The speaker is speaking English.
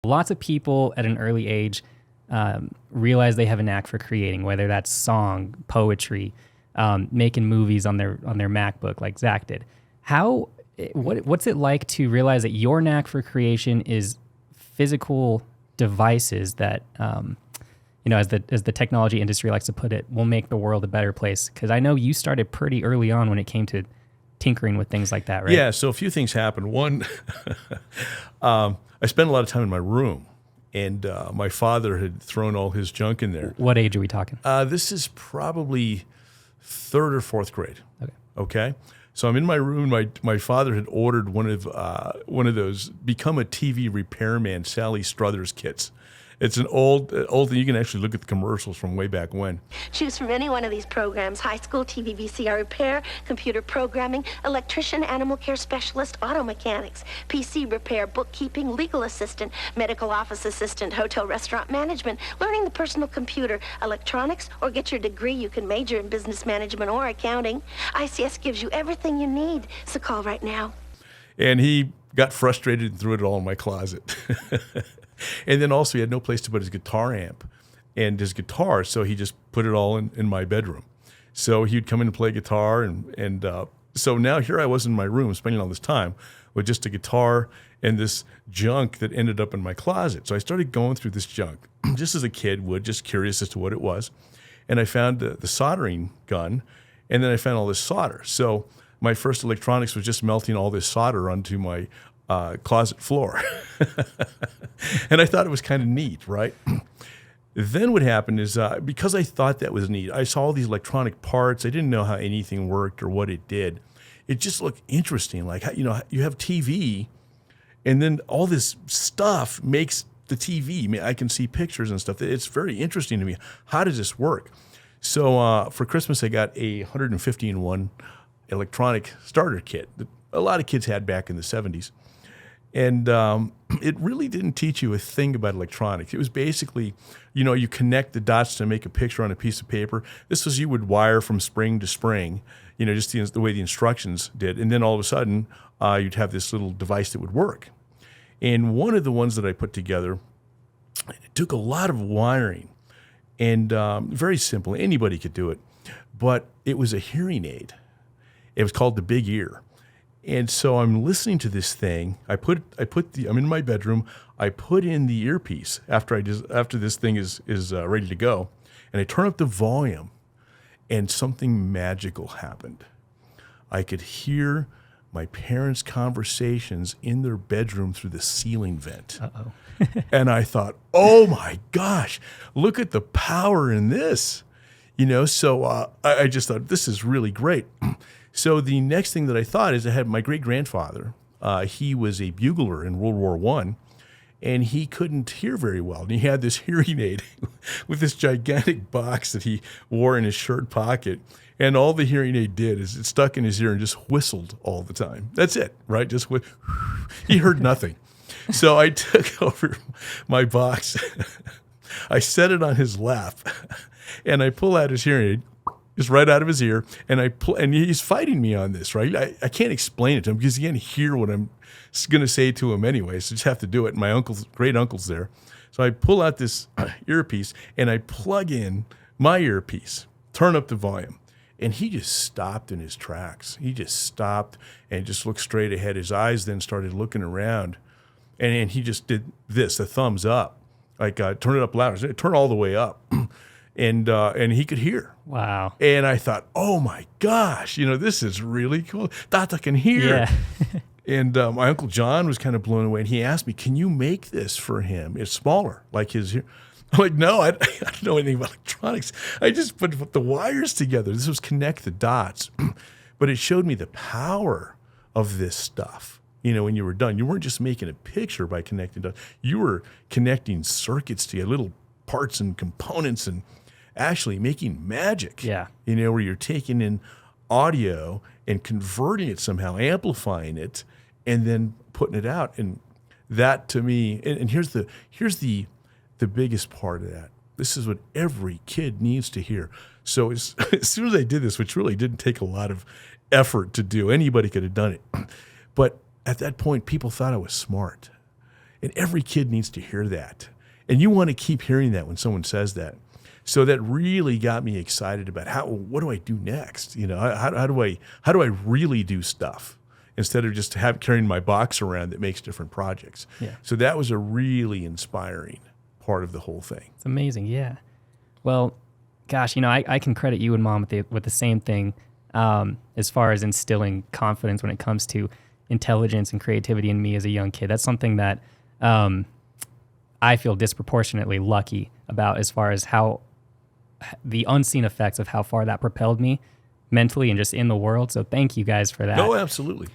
Lots of people at an early age realize they have a knack for creating, whether that's song, poetry, making movies on their MacBook like Zach did. What's it like to realize that your knack for creation is physical devices that, as the technology industry likes to put it, will make the world a better place? Because I know you started pretty early on when it came to tinkering with things like that, right? Yeah, so a few things happened. One, I spent a lot of time in my room, and my father had thrown all his junk in there. What age are we talking? This is probably third or fourth grade. Okay. So I'm in my room. My father had ordered one of those Become a TV Repairman Sally Struthers kits. It's an old thing. You can actually look at the commercials from way back when. Choose from any one of these programs: high school, TV, VCR repair, computer programming, electrician, animal care specialist, auto mechanics, PC repair, bookkeeping, legal assistant, medical office assistant, hotel restaurant management, learning the personal computer, electronics, or get your degree. You can major in business management or accounting. ICS gives you everything you need, so call right now. And he got frustrated and threw it all in my closet. And then also he had no place to put his guitar amp and his guitar, so he just put it all in my bedroom. So he'd come in and play guitar, and so now here I was in my room spending all this time with just a guitar and this junk that ended up in my closet. So I started going through this junk, just as a kid would, just curious as to what it was. And I found the soldering gun, and then I found all this solder. So my first electronics was just melting all this solder onto my closet floor. And I thought it was kind of neat, right? Then what happened is because I thought that was neat, I saw all these electronic parts. I didn't know how anything worked or what it did. It just looked interesting. Like, you have TV, and then all this stuff makes the TV. I mean, I can see pictures and stuff. It's very interesting to me. How does this work? So for Christmas, I got a 150-in-1 electronic starter kit that a lot of kids had back in the 70s. And it really didn't teach you a thing about electronics. It was basically, you connect the dots to make a picture on a piece of paper. This was, you would wire from spring to spring, just the way the instructions did. And then all of a sudden, you'd have this little device that would work. And one of the ones that I put together, it took a lot of wiring and very simple. Anybody could do it. But it was a hearing aid. It was called the Big Ear. And so I'm listening to this thing. I'm in my bedroom. I put in the earpiece after this thing is ready to go, and I turn up the volume, and something magical happened. I could hear my parents' conversations in their bedroom through the ceiling vent. Uh-oh. And I thought, oh my gosh, look at the power in this. So I just thought, this is really great. So the next thing that I thought is I had my great-grandfather. He was a bugler in World War I, and he couldn't hear very well. And he had this hearing aid with this gigantic box that he wore in his shirt pocket. And all the hearing aid did is it stuck in his ear and just whistled all the time. That's it, right? Just he heard nothing. So I took over my box. I set it on his lap, and I pull out his hearing aid, just right out of his ear, and and he's fighting me on this, right? I can't explain it to him because he can't hear what I'm going to say to him anyway, so I just have to do it. My great uncle's there. So I pull out this earpiece, and I plug in my earpiece, turn up the volume, and he just stopped in his tracks. He just stopped and just looked straight ahead. His eyes then started looking around, and he just did this, a thumbs up, like turn it up louder, turn all the way up. And he could hear. Wow. And I thought, oh my gosh, this is really cool. Tata can hear. Yeah. And my Uncle John was kind of blown away. And he asked me, can you make this for him? It's smaller, like his ear. I'm like, no, I don't know anything about electronics. I just put the wires together. This was connect the dots. But it showed me the power of this stuff. When you were done, you weren't just making a picture by connecting dots. You were connecting circuits to little parts and components and actually making magic. Yeah. Where you're taking in audio and converting it somehow, amplifying it, and then putting it out. And that to me, and here's the biggest part of that. This is what every kid needs to hear. So as soon as I did this, which really didn't take a lot of effort to do, anybody could have done it. But at that point, people thought I was smart. And every kid needs to hear that. And you want to keep hearing that when someone says that. So that really got me excited about what do I do next? You know, how do I really do stuff instead of just carrying my box around that makes different projects. Yeah. So that was a really inspiring part of the whole thing. It's amazing. Yeah. Well, gosh, you know, I can credit you and Mom with the same thing as far as instilling confidence when it comes to intelligence and creativity in me as a young kid. That's something that I feel disproportionately lucky about, as far as how the unseen effects of how far that propelled me mentally and just in the world. So thank you guys for that. No, absolutely.